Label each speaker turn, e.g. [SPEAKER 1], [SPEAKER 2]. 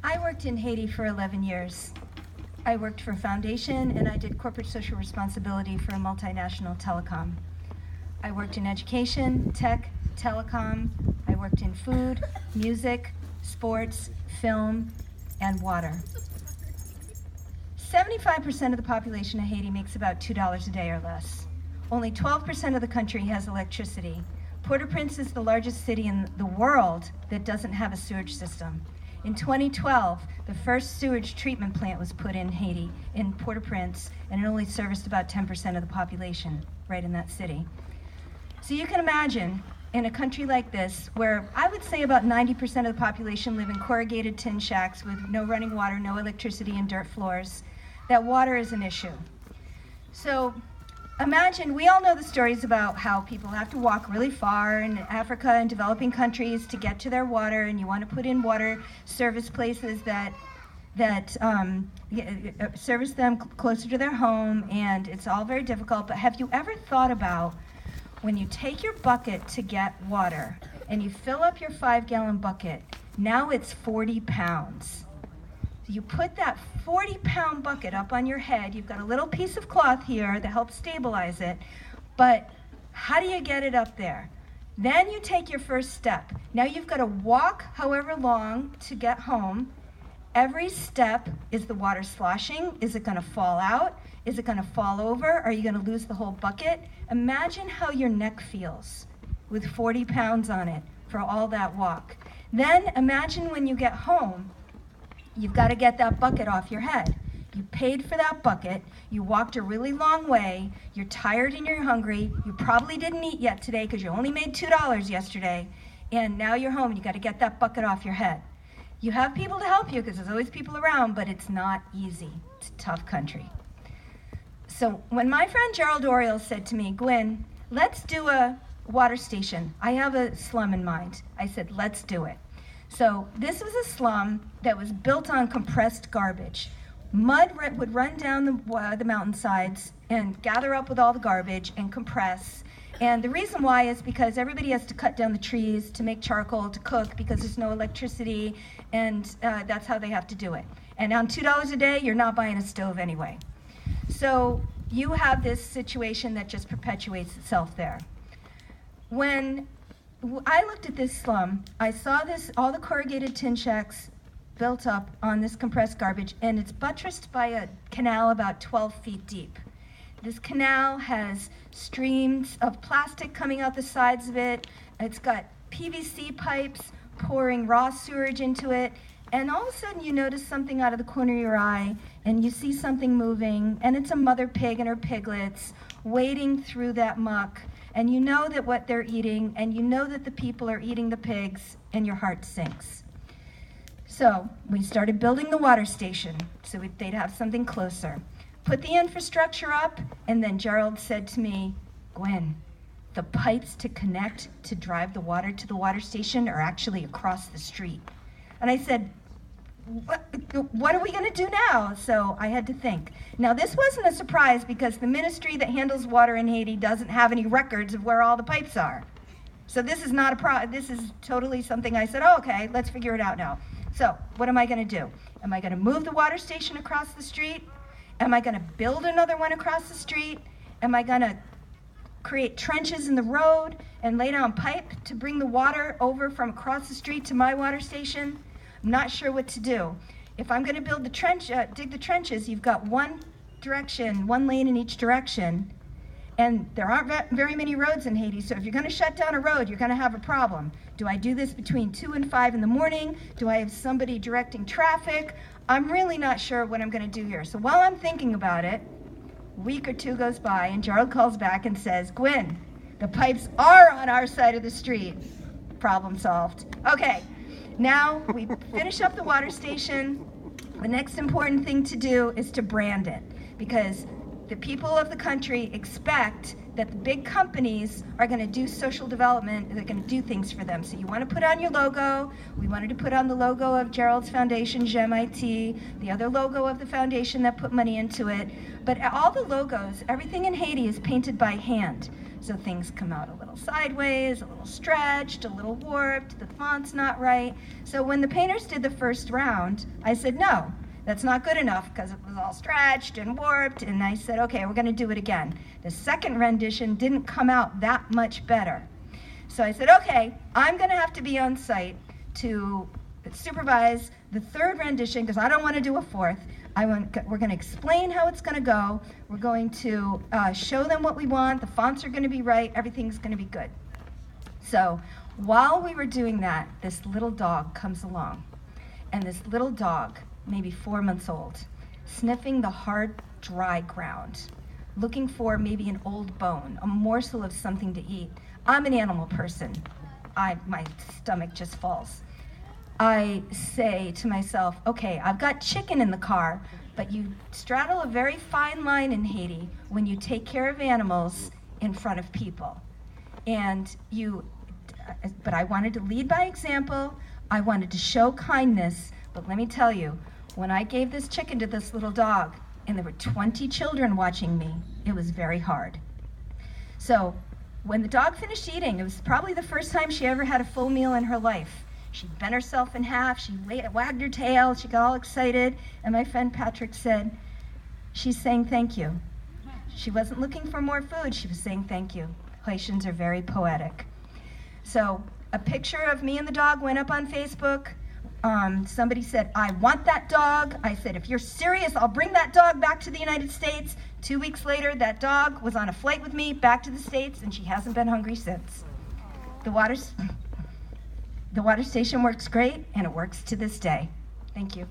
[SPEAKER 1] I worked in Haiti for 11 years. I worked for a foundation and I did corporate social responsibility for a multinational telecom. I worked in education, tech, telecom. I worked in food, music, sports, film, and water. 75% of the population of Haiti makes about $2 a day or less. Only 12% of the country has electricity. Port-au-Prince is the largest city in the world that doesn't have a sewage system. In 2012, the first sewage treatment plant was put in Haiti, in Port-au-Prince, and it only serviced about 10% of the population right in that city. So you can imagine, in a country like this, where I would say about 90% of the population live in corrugated tin shacks with no running water, no electricity, and dirt floors, that water is an issue. So imagine, we all know the stories about how people have to walk really far in Africa and developing countries to get to their water, and you want to put in water service places that service them closer to their home, and it's all very difficult. But have you ever thought about when you take your bucket to get water and you fill up your 5-gallon bucket, now it's 40 pounds. You put that 40-pound bucket up on your head. You've got a little piece of cloth here that helps stabilize it, but how do you get it up there? Then you take your first step. Now you've got to walk however long to get home. Every step, is the water sloshing? Is it going to fall out? Is it going to fall over? Are you going to lose the whole bucket? Imagine how your neck feels with 40 pounds on it for all that walk. Then imagine when you get home, you've got to get that bucket off your head. You paid for that bucket, you walked a really long way, you're tired and you're hungry, you probably didn't eat yet today because you only made $2 yesterday, and now you're home and you got to get that bucket off your head. You have people to help you because there's always people around, but it's not easy. It's a tough country. So when my friend Gerald Oriel said to me, Gwen, let's do a water station. I have a slum in mind. I said, let's do it. So this was a slum that was built on compressed garbage. Mud would run down the mountainsides and gather up with all the garbage and compress. And the reason why is because everybody has to cut down the trees to make charcoal to cook because there's no electricity, and that's how they have to do it. And on $2 a day, you're not buying a stove anyway. So you have this situation that just perpetuates itself there. When I looked at this slum, I saw all the corrugated tin shacks built up on this compressed garbage, and it's buttressed by a canal about 12 feet deep. This canal has streams of plastic coming out the sides of it. It's got PVC pipes pouring raw sewage into it, and all of a sudden you notice something out of the corner of your eye, and you see something moving, and it's a mother pig and her piglets wading through that muck, and you know that what they're eating, and you know that the people are eating the pigs, and your heart sinks. So we started building the water station so they'd have something closer. Put the infrastructure up, and then Gerald said to me, Gwen, the pipes to connect to drive the water to the water station are actually across the street. And I said, what are we going to do now? So I had to think. Now this wasn't a surprise because the ministry that handles water in Haiti doesn't have any records of where all the pipes are. So this is not this is totally something I said, oh, okay, let's figure it out now. So what am I going to do? Am I going to move the water station across the street? Am I going to build another one across the street? Am I going to create trenches in the road and lay down pipe to bring the water over from across the street to my water station? I'm not sure what to do. If I'm going to build dig the trenches, you've got one lane in each direction, and there aren't very many roads in Haiti, so if you're going to shut down a road, you're going to have a problem. Do I do this between 2 and 5 in the morning? Do I have somebody directing traffic? I'm really not sure what I'm going to do here. So while I'm thinking about it, a week or two goes by, and Gerald calls back and says, Gwen, the pipes are on our side of the street. Problem solved. Okay, now we finish up the water station. The next important thing to do is to brand it, because the people of the country expect that the big companies are going to do social development, they're going to do things for them. So you want to put on your logo. We wanted to put on the logo of Gerald's Foundation, GEMIT, the other logo of the foundation that put money into it. But all the logos, everything in Haiti is painted by hand. So things come out a little sideways, a little stretched, a little warped, the font's not right. So when the painters did the first round, I said, no, that's not good enough because it was all stretched and warped. And I said, okay, we're going to do it again. The second rendition didn't come out that much better. So I said, okay, I'm going to have to be on site to supervise the third rendition because I don't want to do a fourth. We're going to explain how it's going to go. We're going to show them what we want. The fonts are going to be right. Everything's going to be good. So while we were doing that, this little dog comes along. And this little dog, maybe 4 months old, sniffing the hard, dry ground, looking for maybe an old bone, a morsel of something to eat. I'm an animal person. My stomach just falls. I say to myself, okay, I've got chicken in the car, but you straddle a very fine line in Haiti when you take care of animals in front of people. But I wanted to lead by example. I wanted to show kindness, but let me tell you, when I gave this chicken to this little dog, and there were 20 children watching me, it was very hard. So when the dog finished eating, it was probably the first time she ever had a full meal in her life. She bent herself in half, she wagged her tail, she got all excited, and my friend Patrick said, she's saying thank you. She wasn't looking for more food, she was saying thank you. Haitians are very poetic. So a picture of me and the dog went up on Facebook. Somebody said, I want that dog. I said, if you're serious, I'll bring that dog back to the United States. 2 weeks later, that dog was on a flight with me back to the States, and she hasn't been hungry since. The water station works great, and it works to this day. Thank you.